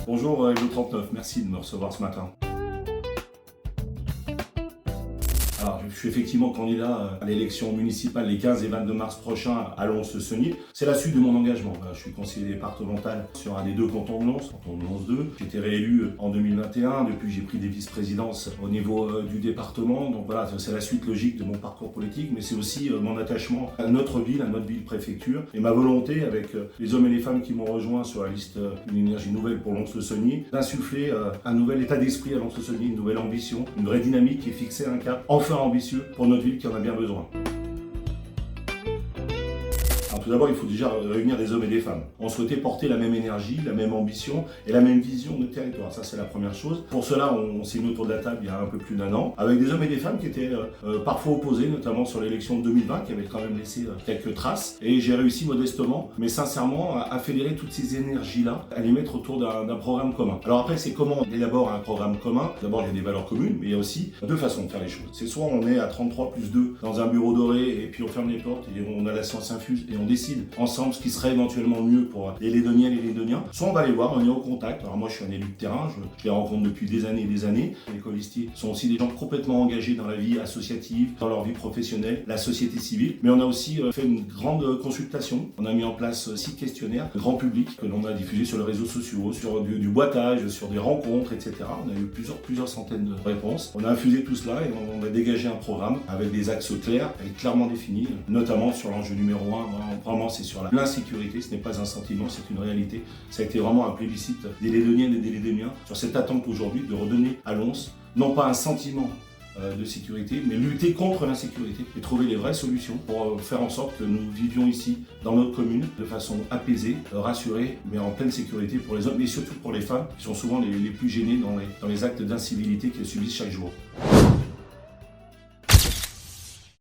Bonjour Hello 39, merci de me recevoir ce matin. Alors, je suis effectivement candidat à l'élection municipale les 15 et 22 mars prochains à Lons-le-Saunier. C'est la suite de mon engagement. Je suis conseiller départemental sur un des deux cantons de Lons, canton de Lons 2. J'ai été réélu en 2021. Depuis, j'ai pris des vice-présidences au niveau du département. Donc voilà, c'est la suite logique de mon parcours politique, mais c'est aussi mon attachement à notre ville préfecture, et ma volonté, avec les hommes et les femmes qui m'ont rejoint sur la liste Une énergie nouvelle pour Lons-le-Saunier, d'insuffler un nouvel état d'esprit à Lons-le-Saunier, une nouvelle ambition, une vraie dynamique et fixer un cap enfin ambitieux pour notre ville qui en a bien besoin. Alors, tout d'abord, il faut déjà réunir des hommes et des femmes. On souhaitait porter la même énergie, la même ambition et la même vision de territoire. Ça, c'est la première chose. Pour cela, on s'est mis autour de la table il y a un peu plus d'1 an, avec des hommes et des femmes qui étaient parfois opposés, notamment sur l'élection de 2020, qui avait quand même laissé quelques traces. Et j'ai réussi modestement, mais sincèrement, à fédérer toutes ces énergies-là, à les mettre autour d'un programme commun. Alors après, c'est comment on élabore un programme commun. D'abord, il y a des valeurs communes, mais il y a aussi deux façons de faire les choses. C'est soit on est à 33 plus 2 dans un bureau doré, et puis on ferme les portes, et on a la science infuse, et on décide ensemble ce qui serait éventuellement mieux pour les Lédoniennes et les Lédoniens. Soit on va les voir, on est au contact. Alors moi, je suis un élu de terrain, je les rencontre depuis des années et des années. Les colistiers sont aussi des gens complètement engagés dans la vie associative, dans leur vie professionnelle, la société civile. Mais on a aussi fait une grande consultation. On a mis en place 6 questionnaires grand public que l'on a diffusés sur les réseaux sociaux, sur du boitage, sur des rencontres, etc. On a eu plusieurs centaines de réponses. On a infusé tout cela et on a dégagé un programme avec des axes clairs et clairement définis, notamment sur l'enjeu numéro 1. Vraiment, c'est sur l'insécurité. Ce n'est pas un sentiment, c'est une réalité. Ça a été vraiment un plébiscite des Lédoniennes et des Lédoniens sur cette attente aujourd'hui de redonner à Lons, non pas un sentiment de sécurité, mais lutter contre l'insécurité et trouver les vraies solutions pour faire en sorte que nous vivions ici, dans notre commune, de façon apaisée, rassurée, mais en pleine sécurité pour les hommes, mais surtout pour les femmes, qui sont souvent les plus gênées dans les actes d'incivilité qu'elles subissent chaque jour.